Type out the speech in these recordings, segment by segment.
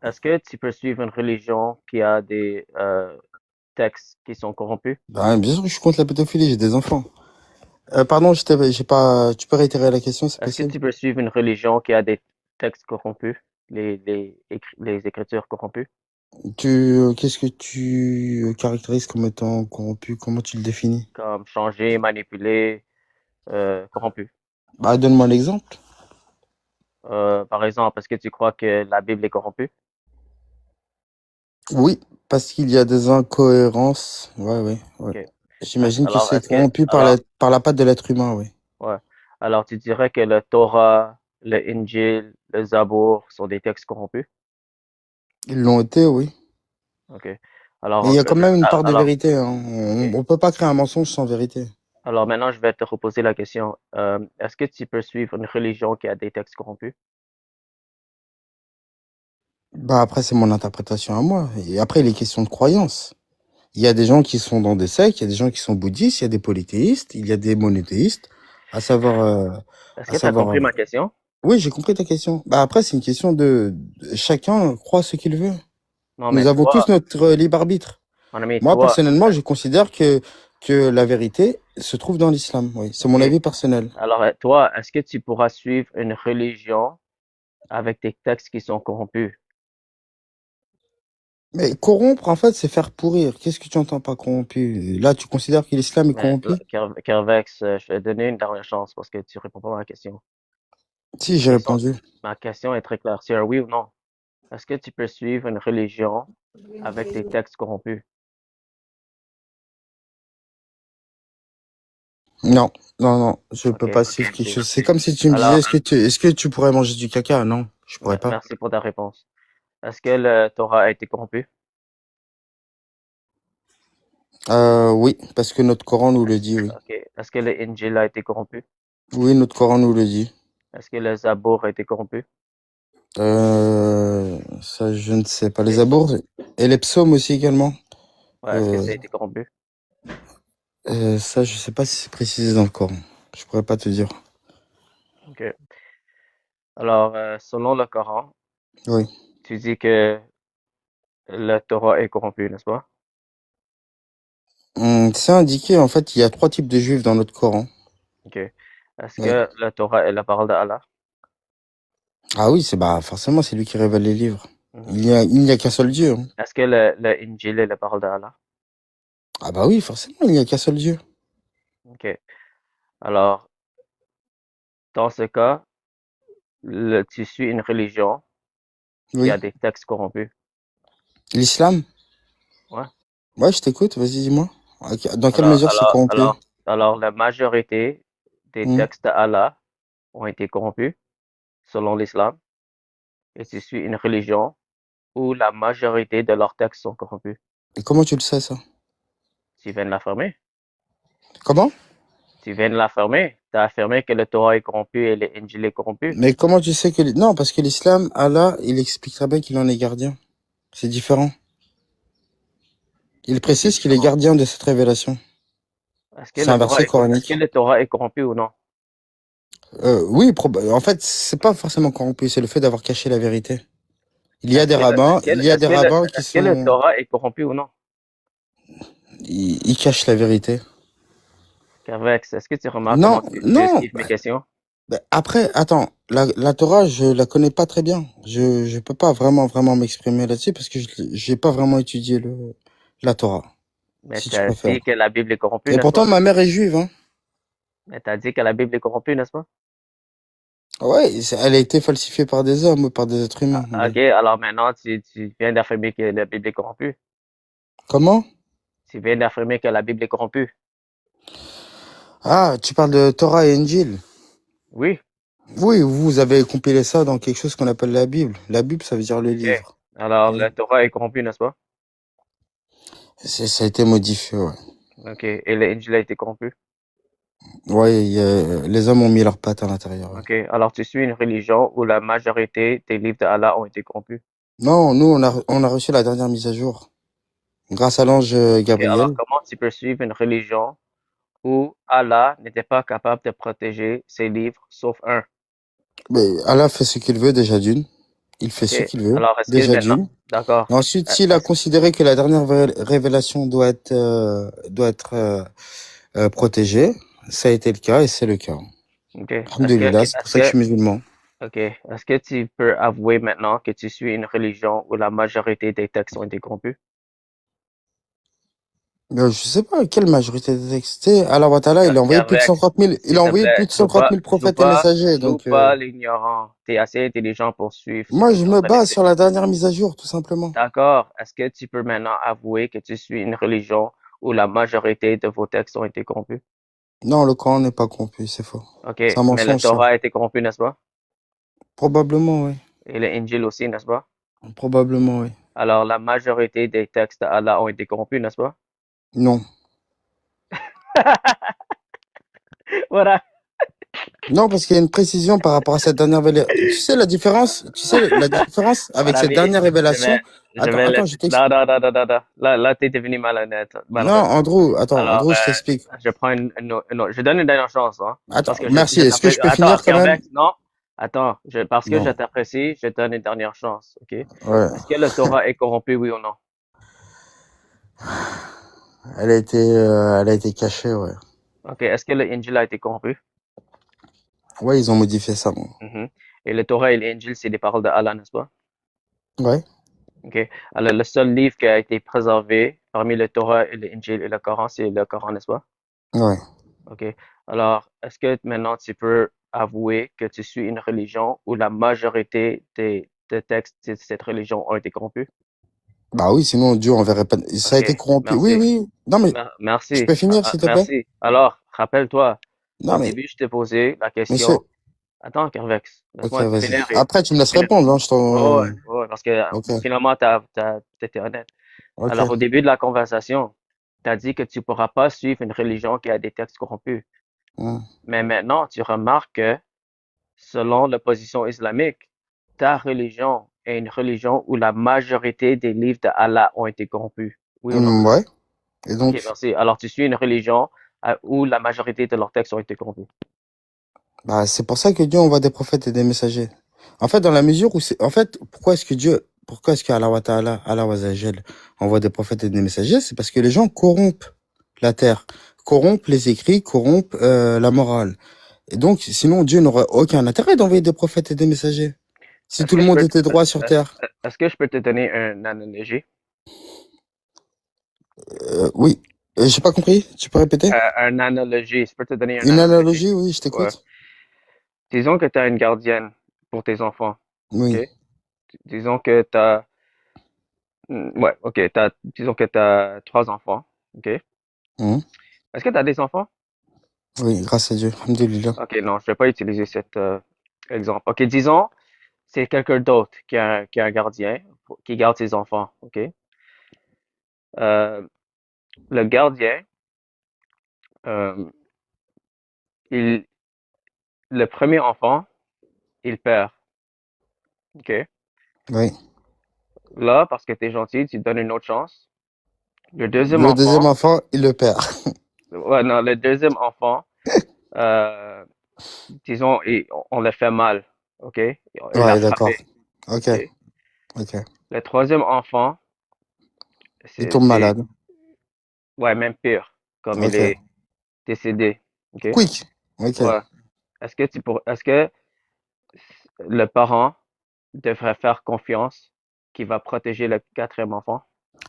Est-ce que tu peux suivre une religion qui a des textes qui sont corrompus? Bah, bien sûr que je suis contre la pédophilie, j'ai des enfants. Pardon, j'ai pas. Tu peux réitérer la question, c'est Est-ce que possible? tu peux suivre une religion qui a des textes corrompus, les écritures corrompues, Qu'est-ce que tu caractérises comme étant corrompu? Comment tu le définis? comme changer, manipuler, corrompu? Bah, donne-moi l'exemple. Par exemple, est-ce que tu crois que la Bible est corrompue? Oui, parce qu'il y a des incohérences. Ouais, ouais, ouais. Ok. J'imagine que Alors, c'est corrompu par par la patte de l'être humain, oui. ouais. Alors, tu dirais que le Torah, le Injil, le Zabour sont des textes corrompus? Ils l'ont été, oui. Ok. Mais il y a quand même une part de Alors, vérité, hein. ok. On peut pas créer un mensonge sans vérité. Alors maintenant, je vais te reposer la question. Est-ce que tu peux suivre une religion qui a des textes corrompus? Bah, après, c'est mon interprétation à moi. Et après, les questions de croyance. Il y a des gens qui sont dans des sectes, il y a des gens qui sont bouddhistes, il y a des polythéistes, il y a des monothéistes, à savoir, Est-ce à que tu as savoir. compris ma question? Oui, j'ai compris ta question. Bah après, c'est une question chacun croit ce qu'il veut. Non, mais Nous avons tous toi, notre libre arbitre. mon ami, Moi, toi, personnellement, je considère que la vérité se trouve dans l'islam. Oui, c'est mon ok. avis personnel. Alors, toi, est-ce que tu pourras suivre une religion avec des textes qui sont corrompus? Mais corrompre, en fait, c'est faire pourrir. Qu'est-ce que tu entends par corrompu? Là, tu considères que l'islam est Mais, corrompu? Kervex, je vais te donner une dernière chance parce que tu réponds pas à ma question. Si, Ma j'ai question, répondu. ma question est très claire. C'est un oui ou non. Est-ce que tu peux suivre une religion avec des textes corrompus? Non, non, non, je Ok, peux pas ok, suivre quelque ok. chose. C'est comme si tu me disais, Alors, est-ce que tu pourrais manger du caca? Non, je pourrais pas. merci pour ta réponse. Est-ce que le Torah a été corrompu? Oui, parce que notre Coran nous le dit, oui. Ok. Est-ce que le Injil a été corrompu? Oui, notre Coran nous le dit. Est-ce que le Zabour a été corrompu? Ça, je ne sais pas. Les Les psaumes. abours et les psaumes aussi également. Ouais, est-ce que Euh, ça a été corrompu? Ça, je sais pas si c'est précisé dans le Coran. Je pourrais pas te dire. Ok. Alors, selon le Coran, Oui. tu dis que le Torah est corrompu, n'est-ce pas? C'est indiqué, en fait, il y a trois types de juifs dans notre Coran. Ok. Est-ce Oui. que le Torah est la parole d'Allah? Ah oui, bah forcément, c'est lui qui révèle les livres. Mhm. Il n'y a qu'un seul Dieu, hein. Est-ce que le Injil est la parole d'Allah? Ah bah oui, forcément, il n'y a qu'un seul Dieu. Ok. Alors, dans ce cas, tu suis une religion qui Oui. a des textes corrompus. L'islam? Ouais. Ouais, je t'écoute, vas-y, dis-moi. Dans quelle Alors, mesure c'est alors, corrompu? alors, alors, la majorité des Hmm. textes d'Allah ont été corrompus selon l'islam et tu suis une religion où la majorité de leurs textes sont corrompus. Et comment tu le sais, ça? Tu viens de l'affirmer. Comment? Tu viens de l'affirmer. Tu as affirmé que le Torah est corrompu et l'Injil est corrompu. Mais comment tu sais que... Non, parce que l'islam, Allah, il explique très bien qu'il en est gardien. C'est différent. Il C'est précise qu'il est différent. gardien de cette révélation. C'est un verset Est-ce que coranique. le Torah est corrompu ou non? Oui, en fait, c'est pas forcément corrompu, c'est le fait d'avoir caché la vérité. Il y a des rabbins, il y a des rabbins qui Est-ce que le sont... Torah est corrompu ou non? Ils cachent la vérité. Carvex, est-ce que tu remarques Non, comment tu non. esquives mes questions? Après, attends, la Torah, je la connais pas très bien. Je peux pas vraiment m'exprimer là-dessus parce que j'ai pas vraiment étudié la Torah, Mais si tu tu as préfères. dit que la Bible est corrompue, Et n'est-ce pourtant, pas? ma mère est juive, hein. Mais tu as dit que la Bible est corrompue, n'est-ce pas? Ouais, elle a été falsifiée par des hommes ou par des êtres humains. Ah, Oui. ok, alors maintenant tu viens d'affirmer que la Bible est corrompue. Comment? Tu viens d'affirmer que la Bible est corrompue. Ah, tu parles de Torah et Injil. Oui, Oui, vous avez compilé ça dans quelque chose qu'on appelle la Bible. La Bible, ça veut dire le ok. livre. Alors Oui. la Torah est corrompue, n'est-ce pas? Ça a été modifié, ouais. Ok, et l'Injil a été corrompu. Ouais, les hommes ont mis leurs pattes à l'intérieur, ouais. Ok, alors tu suis une religion où la majorité des livres d'Allah ont été corrompus. Non, nous, on a reçu la dernière mise à jour. Grâce à l'ange Ok, alors Gabriel. comment tu peux suivre une religion où Allah n'était pas capable de protéger ses livres, sauf un? Mais Allah fait ce qu'il veut déjà d'une. Il fait ce Ok. qu'il veut, Alors, est-ce que déjà maintenant, d'une. d'accord. Et ensuite, Euh, s'il a est-ce- considéré que la dernière révélation doit être protégée, ça a été le cas et c'est le cas. ok. Alhamdulillah, c'est pour ça que je suis musulman. Ok. Est-ce que tu peux avouer maintenant que tu suis une religion où la majorité des textes ont été corrompus? Je sais pas quelle majorité des textes. Tu sais, Allah wa ta'ala, il a envoyé plus de Kervex, 130 000, il s'il a te envoyé plus plaît, de 130 000 prophètes et messagers. joue Donc, pas l'ignorant. T'es assez intelligent pour suivre ce moi, que tu je es en me train base d'écouter. sur la dernière mise à jour, tout simplement. D'accord. Est-ce que tu peux maintenant avouer que tu suis une religion où la majorité de vos textes ont été corrompus? Non, le Coran n'est pas corrompu, c'est faux. Ok. C'est un Mais le mensonge, ça. Torah a été corrompu, n'est-ce pas? Probablement, oui. Et le Injil aussi, n'est-ce pas? Probablement, oui. Alors, la majorité des textes d'Allah ont été corrompus, n'est-ce pas? Non. Voilà. Non, parce qu'il y a une précision par rapport à cette dernière révélation. Tu sais la différence Mon avec cette ami, dernière je vais, révélation. je vais Attends, laisser. je t'explique. Non, non, non, non, non, non. Là, t'es devenu malhonnête, Non, malheureusement. Alors, Andrew, je t'explique. je prends je donne une dernière chance, hein, parce Attends, que merci. je Est-ce que t'apprécie. je peux Attends, finir quand même? Kervex, non. Attends, parce que je Non. t'apprécie, je te donne une dernière chance, ok? Ouais. Est-ce que le Torah est corrompu, oui ou non? Elle a été cachée, ouais. Ok. Est-ce que le Injil a été corrompu? Ouais, ils ont modifié ça, bon. Mhm. Et le Torah et l'Injil, c'est des paroles d'Allah, n'est-ce pas? Ouais. Ok. Alors, le seul livre qui a été préservé parmi le Torah et l'Injil et le Coran, c'est le Coran, n'est-ce pas? Ouais. Ok. Alors, est-ce que maintenant tu peux avouer que tu suis une religion où la majorité des textes de cette religion ont été corrompus? Bah oui, sinon Dieu enverrait pas. Ça a Ok. été corrompu. Oui, Merci. oui. Non, mais je Merci. peux finir, s'il te plaît? Merci. Alors, rappelle-toi, Non, au mais, début, je t'ai posé la monsieur. question. Attends, Kervex, Ok, laisse-moi vas-y. finir. Après, tu me laisses Fini- répondre, hein, Oh, ouais, ouais, parce que Ok, finalement, t'étais honnête. ok. Alors, au début de la conversation, tu as dit que tu pourras pas suivre une religion qui a des textes corrompus. Hmm. Mais maintenant, tu remarques que, selon la position islamique, ta religion est une religion où la majorité des livres d'Allah ont été corrompus. Oui ou non? Ouais. Et Ok, donc, merci. Alors, tu suis une religion où la majorité de leurs textes ont été corrompus. bah, c'est pour ça que Dieu envoie des prophètes et des messagers. En fait, dans la mesure où c'est, en fait, pourquoi est-ce que Allah wa Jal envoie des prophètes et des messagers? C'est parce que les gens corrompent la terre, corrompent les écrits, corrompent, la morale. Et donc, sinon, Dieu n'aurait aucun intérêt d'envoyer des prophètes et des messagers. Si Est-ce tout le que je monde peux, était droit sur terre. est-ce que je peux te donner une analogie? Oui. J'ai pas compris. Tu peux répéter? Une analogie. Je peux te donner une Une analogie. analogie, oui, je Ouais. t'écoute. Disons que tu as une gardienne pour tes enfants. OK? Oui. Disons que tu as, ouais, OK. Disons que tu as trois enfants. OK? Mhm. Est-ce que tu as des enfants? Oui, grâce à Dieu. Alhamdulillah. OK, non, je vais pas utiliser cet exemple. OK, disons, c'est quelqu'un d'autre qui a un gardien qui garde ses enfants. OK? Euh, le gardien, euh, il, le premier enfant, il perd. OK? Oui. Là, parce que tu es gentil, tu lui donnes une autre chance. Le deuxième Le deuxième enfant, enfant, il le perd. ouais, non, le deuxième enfant, euh, disons, on le fait mal. OK? Il l'a Ouais, d'accord. frappé. Ok, OK? ok. Le troisième enfant, Il tombe c'est, malade. ouais, même pire, comme il Ok. est décédé. OK? Quick. Ok. Ouais. Est-ce que le parent devrait faire confiance qu'il va protéger le quatrième enfant?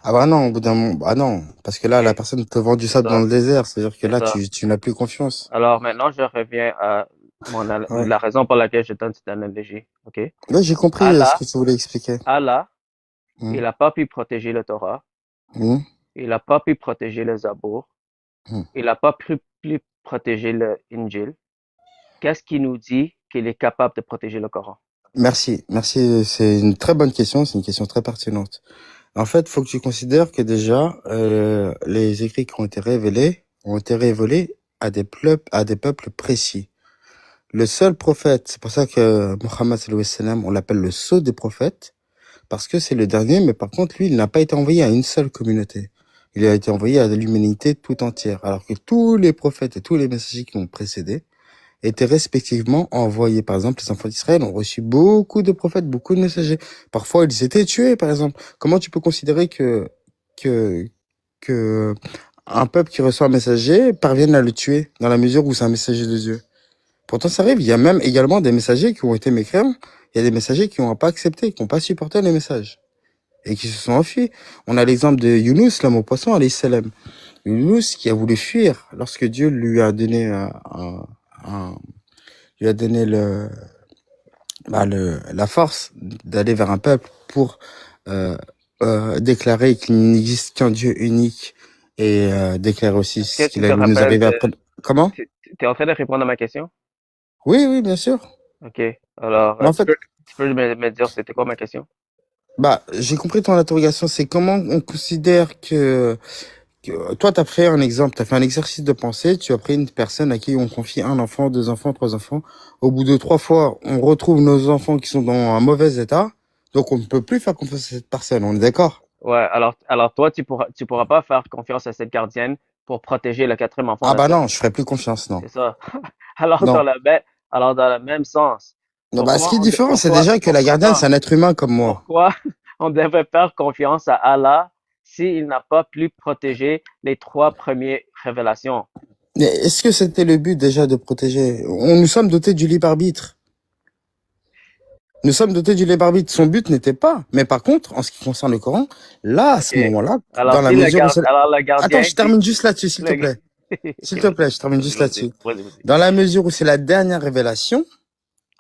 Ah bah non, au bout d'un moment, bah non. Parce que là, la OK? personne te vend du C'est sable dans ça. le désert. C'est-à-dire que C'est là, ça. tu n'as plus confiance. Alors maintenant, je reviens à Ouais. la raison pour laquelle je donne cette analogie. OK? Là, j'ai compris ce Allah, que tu voulais expliquer. Allah, il Hmm. n'a pas pu protéger le Torah. Hmm. Il n'a pas pu protéger le Zabour. Hmm. Il n'a pas pu protéger le Injil. Qu'est-ce qui nous dit qu'il est capable de protéger le Coran? Merci. Merci. C'est une très bonne question. C'est une question très pertinente. En fait, faut que tu considères que déjà, les écrits qui ont été révélés à des peuples précis. Le seul prophète, c'est pour ça que Mohammed sallallahu alayhi wa sallam, on l'appelle le sceau des prophètes, parce que c'est le dernier, mais par contre, lui, il n'a pas été envoyé à une seule communauté. Il a été envoyé à l'humanité tout entière, alors que tous les prophètes et tous les messagers qui l'ont précédé étaient respectivement envoyés. Par exemple, les enfants d'Israël ont reçu beaucoup de prophètes, beaucoup de messagers. Parfois, ils étaient tués, par exemple. Comment tu peux considérer que, que un peuple qui reçoit un messager parvienne à le tuer dans la mesure où c'est un messager de Dieu? Pourtant, ça arrive. Il y a même également des messagers qui ont été mécréants. Il y a des messagers qui n'ont pas accepté, qui n'ont pas supporté les messages et qui se sont enfuis. On a l'exemple de Younous, l'homme au poisson, alayhi salam. Younous qui a voulu fuir lorsque Dieu lui a donné lui a donné la force d'aller vers un peuple pour euh, déclarer qu'il n'existe qu'un Dieu unique et déclarer aussi Est-ce que ce tu qu'il te allait nous rappelles arriver de... après. Comment? Tu es en train de répondre à ma question? Oui, oui, bien sûr. Ok. Alors, Mais en fait, tu peux me dire c'était quoi ma question? bah, j'ai compris ton interrogation. C'est comment on considère que toi, t'as fait un exemple, t'as fait un exercice de pensée. Tu as pris une personne à qui on confie un enfant, deux enfants, trois enfants. Au bout de trois fois, on retrouve nos enfants qui sont dans un mauvais état. Donc, on ne peut plus faire confiance à cette personne. On est d'accord? Ouais, alors toi, tu pourras pas faire confiance à cette gardienne pour protéger le quatrième enfant Ah de bah toi. non, je ferai plus confiance, non. C'est ça. Alors, Non. alors, dans le même sens, Non, bah, ce qui est différent, c'est déjà que la gardienne, attends, c'est un être humain comme moi. pourquoi on devrait faire confiance à Allah s'il n'a pas plus protégé les trois premières révélations? Mais est-ce que c'était le but déjà de protéger? Nous sommes dotés du libre arbitre. Nous sommes dotés du libre arbitre. Son but n'était pas. Mais par contre, en ce qui concerne le Coran, là, à OK. ce moment-là, Alors, dans la si mesure où c'est... alors le Attends, gardien je dit, termine juste là-dessus, s'il te le, plaît. S'il OK, te plaît, je termine juste vas-y, là-dessus. vas-y. Dans la mesure où c'est la dernière révélation,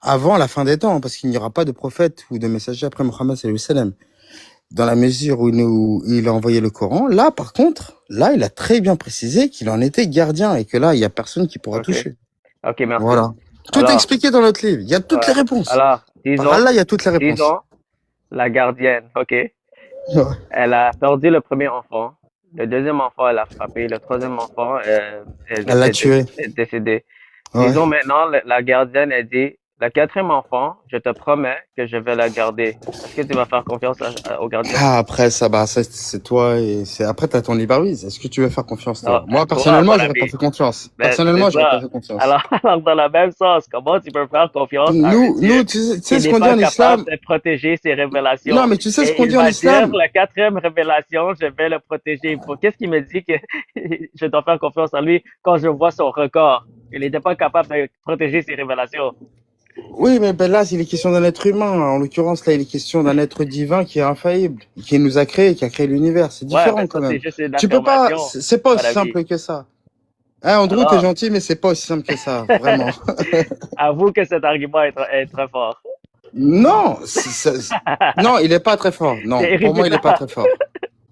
avant la fin des temps, parce qu'il n'y aura pas de prophète ou de messager après Mohammed sallallahu alayhi wa sallam. Dans la mesure où il a envoyé le Coran, là, par contre, là, il a très bien précisé qu'il en était gardien et que là, il y a personne qui pourra OK. toucher. OK, merci. Voilà. Tout est Alors, expliqué dans notre livre. Il y a toutes les ouais. réponses. Alors, Par Allah, il y a toutes les réponses. disons, la gardienne, OK? Ouais. Elle a perdu le premier enfant. Le deuxième enfant, elle a frappé. Le troisième enfant Elle l'a tué. est décédé. Ouais. Disons maintenant, la gardienne, elle dit, le quatrième enfant, je te promets que je vais la garder. Est-ce que tu vas faire confiance au gardien? Ah, après, ça, bah, ça, c'est toi et c'est, après, t'as ton libre arbitre. Est-ce que tu veux faire confiance, Non, toi? Moi, toi, mon personnellement, j'aurais pas ami. fait confiance. Ben, c'est Personnellement, j'aurais pas ça. fait confiance. Alors, alors, dans le même sens, comment tu peux faire confiance à un Dieu Tu sais qui ce n'est qu'on dit pas en capable islam? de protéger ses Non, révélations? mais tu sais ce Et qu'on il dit en va dire islam? la quatrième révélation, je vais le protéger. Qu'est-ce qui me dit que je dois faire confiance en lui quand je vois son record? Il n'était pas capable de protéger ses révélations. Oui, mais ben là, il est question d'un être humain. En l'occurrence, là, il est question d'un être divin qui est infaillible, qui nous a créé, qui a créé l'univers. C'est Ouais, ben différent ça, quand même. c'est juste une Tu peux pas, affirmation, c'est pas mon aussi ami. simple que ça. Hein, Andrew, t'es Alors, gentil, mais c'est pas aussi simple que ça, vraiment. avoue que cet argument est très fort. Non, non, il est pas très fort. Non, pour moi, il est pas Irréfutable. très fort.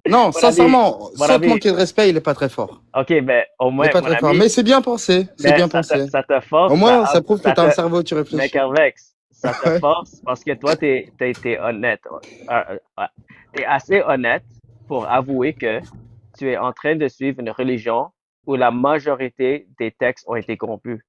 Non, Mon ami, sincèrement, mon sans te ami. manquer de respect, il est pas très fort. OK, ben, au Il est moins, pas mon très fort. ami, Mais c'est bien pensé, c'est mais bien pensé. ça te Au force moins, ça prouve que t'as un cerveau, tu mais réfléchis. Carvex, ça te Ouais. force parce que toi, t'es honnête. Ouais. T'es assez honnête pour avouer que tu es en train de suivre une religion où la majorité des textes ont été corrompus.